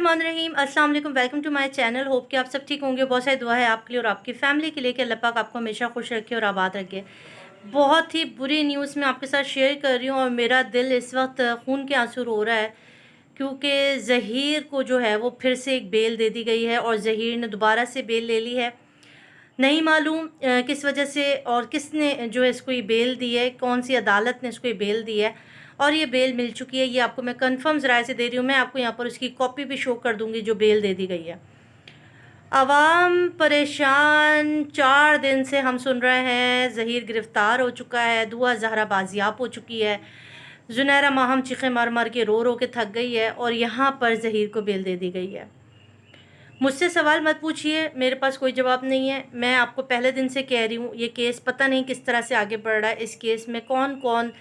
बिस्मिल्लाहिर्रहमानिर्रहीम। अस्सलाम वालेकुम। Welcome to my channel. Hope कि आप सब ठीक होंगे। बहुत सारी दुआ है आपके लिए और आपकी फ़ैमिली के लिए कि अल्लाह पाक आपको हमेशा खुश रखे और आबाद रखे। बहुत ही बुरी न्यूज़ मैं आपके साथ शेयर कर रही हूँ और मेरा दिल इस वक्त खून के आंसू रो रहा है, क्योंकि ज़हीर को जो है वो फिर से एक बेल दे दी गई है और ज़हीर ने दोबारा से बेल ले ली है। नहीं मालूम किस वजह से और किसने जो है इसको ये बेल दी है, कौन सी अदालत ने इसको ये बेल दी है और ये बेल मिल चुकी है। ये आपको मैं कंफर्म ज़राए से दे रही हूँ। मैं आपको यहाँ पर उसकी कॉपी भी शो कर दूँगी जो बेल दे दी गई है। आवाम परेशान, 4 दिन से हम सुन रहे हैं ज़हीर गिरफ़्तार हो चुका है, दुआ ज़हरा बाजियाब हो चुकी है, ज़ुनैरा माहम चीखें मार मार के रो के थक गई है और यहाँ पर ज़हीर को बेल दे दी गई है। मुझसे सवाल मत पूछिए, मेरे पास कोई जवाब नहीं है। मैं आपको पहले दिन से कह रही हूँ ये केस पता नहीं किस तरह से आगे बढ़ रहा है। इस केस में कौन कौन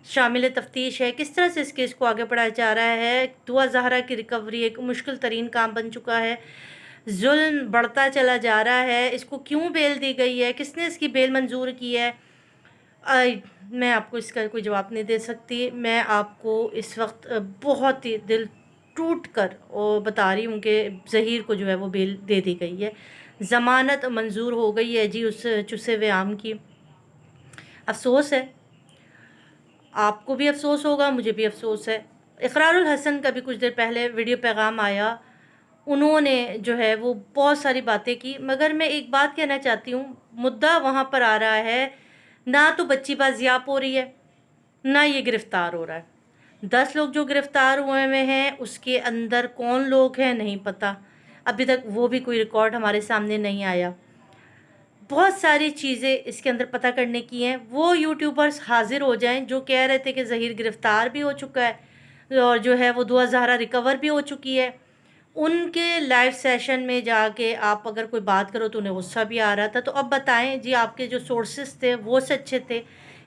शामिल तफ्तीश है, किस तरह से इस केस को आगे बढ़ाया जा रहा है। दुआ ज़हरा की रिकवरी एक मुश्किल तरीन काम बन चुका है। जुल्म बढ़ता चला जा रहा है। इसको क्यों बेल दी गई है, किसने इसकी बेल मंजूर की है, मैं आपको इसका कोई जवाब नहीं दे सकती। मैं आपको इस वक्त बहुत ही दिल टूट कर और बता रही हूँ कि ज़हीर को जो है वो बेल दे दी गई है, ज़मानत मंजूर हो गई है जी उस चुसे हुए आम की। अफसोस है, आपको भी अफसोस होगा, मुझे भी अफसोस है। इकरारुल हसन का भी कुछ देर पहले वीडियो पैगाम आया, उन्होंने जो है वो बहुत सारी बातें की, मगर मैं एक बात कहना चाहती हूँ, मुद्दा वहाँ पर आ रहा है ना तो बच्ची बाजियाब हो रही है, ना ये गिरफ़्तार हो रहा है। 10 लोग जो गिरफ़्तार हुए हैं उसके अंदर कौन लोग हैं नहीं पता, अभी तक वो भी कोई रिकॉर्ड हमारे सामने नहीं आया। बहुत सारी चीज़ें इसके अंदर पता करने की हैं। वो यूट्यूबर्स हाज़िर हो जाएं जो कह रहे थे कि ज़हीर गिरफ़्तार भी हो चुका है और जो है वो दुआ ज़हरा रिकवर भी हो चुकी है। उनके लाइव सेशन में जाके आप अगर कोई बात करो तो उन्हें गुस्सा भी आ रहा था। तो अब बताएं जी, आपके जो सोर्सेस थे वो सच्चे थे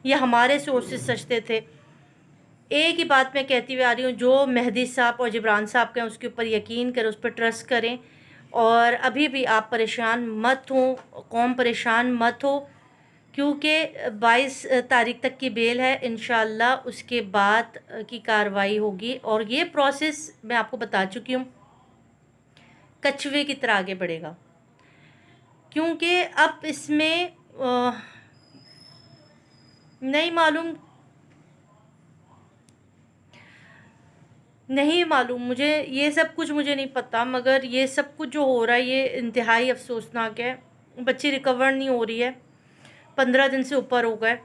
या हमारे सोर्सेस सच्चे थे? एक ही बात मैं कहती हुई आ रही हूँ, जो मेहदी साहब और जिब्रान साहब के हैं उसके ऊपर यकीन करें, उस पर ट्रस्ट करें और अभी भी आप परेशान मत हो, कौम परेशान मत हो, क्योंकि 22 तारीख तक की बेल है। इंशाल्लाह उसके बाद की कार्रवाई होगी और ये प्रोसेस मैं आपको बता चुकी हूँ कछुए की तरह आगे बढ़ेगा, क्योंकि अब इसमें नहीं मालूम मुझे, ये सब कुछ मुझे नहीं पता, मगर ये सब कुछ जो हो रहा है ये इंतहाई अफसोसनाक है। बच्ची रिकवर नहीं हो रही है, 15 दिन से ऊपर हो गए।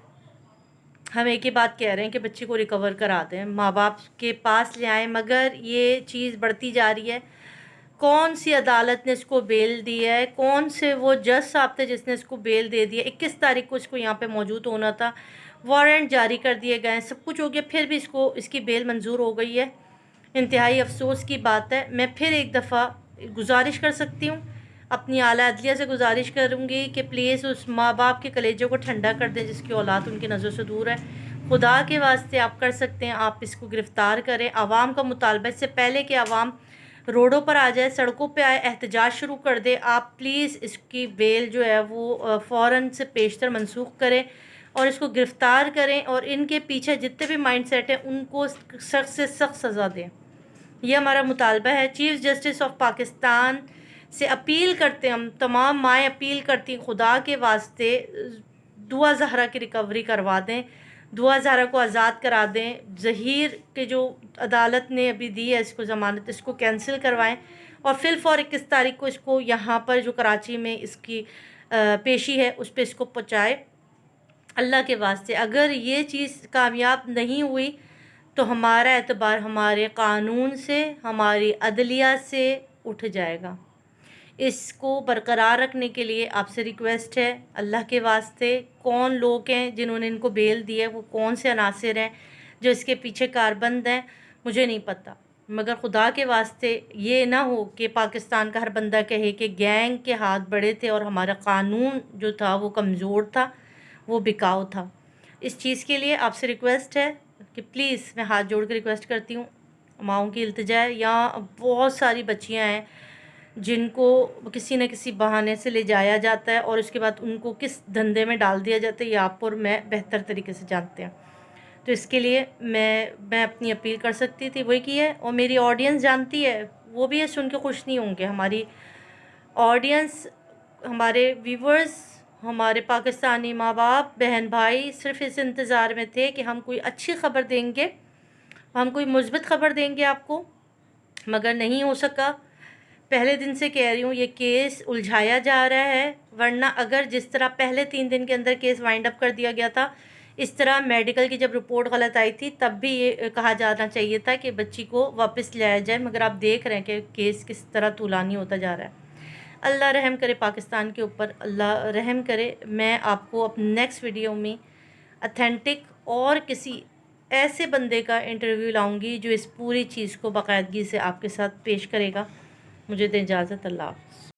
हम एक ही बात कह रहे हैं कि बच्ची को रिकवर करा दें, माँ बाप के पास ले आएँ, मगर ये चीज़ बढ़ती जा रही है। कौन सी अदालत ने इसको बेल दी है, कौन से वो जज साहब थे जिसने इसको बेल दे दिया? 21 तारीख को इसको यहाँ पे मौजूद होना था, वारंट जारी कर दिए गए, सब कुछ हो गया, फिर भी इसकी बेल मंजूर हो गई है। इंतहाई अफसोस की बात है। मैं फिर एक दफ़ा गुजारिश कर सकती हूँ, अपनी आला अदलिया से गुजारिश करूँगी कि प्लीज़ उस माँ बाप के कलेजों को ठंडा कर दें जिसकी औलाद उनकी नज़र से दूर है। खुदा के वास्ते आप कर सकते हैं, आप इसको गिरफ़्तार करें। आवाम का मुतालबा, इससे पहले कि आवाम रोडों पर आ जाए, सड़कों पे आए, एहतजाज शुरू कर दे, आप प्लीज़ इसकी बेल जो है वो फ़ौरन से पेशतर मनसूख करें और इसको गिरफ़्तार करें और इनके पीछे जितने भी माइंड सेट हैं उनको सख्त से सख्त सज़ा दें। ये हमारा मुतालबा है। चीफ़ जस्टिस ऑफ पाकिस्तान से अपील करते हैं, हम तमाम माएँ अपील करती हैं, खुदा के वास्ते दुआ ज़हरा की रिकवरी करवा दें, दुआ ज़हरा को आज़ाद करा दें। ज़हीर के जो अदालत ने अभी दी है इसको ज़मानत, इसको कैंसिल करवाएं और फिलफौर 21 तारीख को इसको यहाँ पर जो कराची में इसकी पेशी है उस पर इसको पहुँचाए। अल्लाह के वास्ते अगर ये चीज़ कामयाब नहीं हुई तो हमारा एतबार हमारे कानून से, हमारी अदलिया से उठ जाएगा। इसको बरकरार रखने के लिए आपसे रिक्वेस्ट है, अल्लाह के वास्ते कौन लोग हैं जिन्होंने इनको बेल दी है, वो कौन से अनासिर हैं जो इसके पीछे कारबंद हैं, मुझे नहीं पता, मगर खुदा के वास्ते ये ना हो कि पाकिस्तान का हर बंदा कहे कि गैंग के हाथ बड़े थे और हमारा कानून जो था वो कमज़ोर था, वो बिकाऊ था। इस चीज़ के लिए आपसे रिक्वेस्ट है कि प्लीज़, मैं हाथ जोड़ के रिक्वेस्ट करती हूँ, माओं की इल्तिजा है। यहाँ बहुत सारी बच्चियाँ हैं जिनको किसी न किसी बहाने से ले जाया जाता है और उसके बाद उनको किस धंधे में डाल दिया जाता है ये आप और मैं बेहतर तरीके से जानते हैं। तो इसके लिए मैं अपनी अपील कर सकती थी, वही की है, और मेरी ऑडियंस जानती है, وہ بھی یہ سن کے خوش نہیں ہوں گے. ہماری آڈینس، ہمارے ویورز، ہمارے پاکستانی ماں باپ، بہن بھائی صرف اس انتظار میں تھے کہ ہم کوئی اچھی خبر دیں گے، ہم کوئی مثبت خبر دیں گے آپ کو، مگر نہیں ہو سکا. پہلے دن سے کہہ رہی ہوں یہ کیس الجھایا جا رہا ہے، ورنہ اگر جس طرح پہلے 3 دن کے اندر کیس وائنڈ اپ کر دیا گیا تھا، اس طرح میڈیکل کی جب رپورٹ غلط آئی تھی تب بھی یہ کہا جانا چاہیے تھا کہ بچی کو واپس لایا جائے. مگر آپ دیکھ رہے ہیں کہ کیس کس طرح طولانی ہوتا جا رہا ہے. اللہ رحم کرے پاکستان کے اوپر، اللہ رحم کرے. میں آپ کو اپنے نیکسٹ ویڈیو میں اتھینٹک اور کسی ایسے بندے کا انٹرویو لاؤں گی جو اس پوری چیز کو باقاعدگی سے آپ کے ساتھ پیش کرے گا. مجھے دیں اجازت. اللہ حافظ.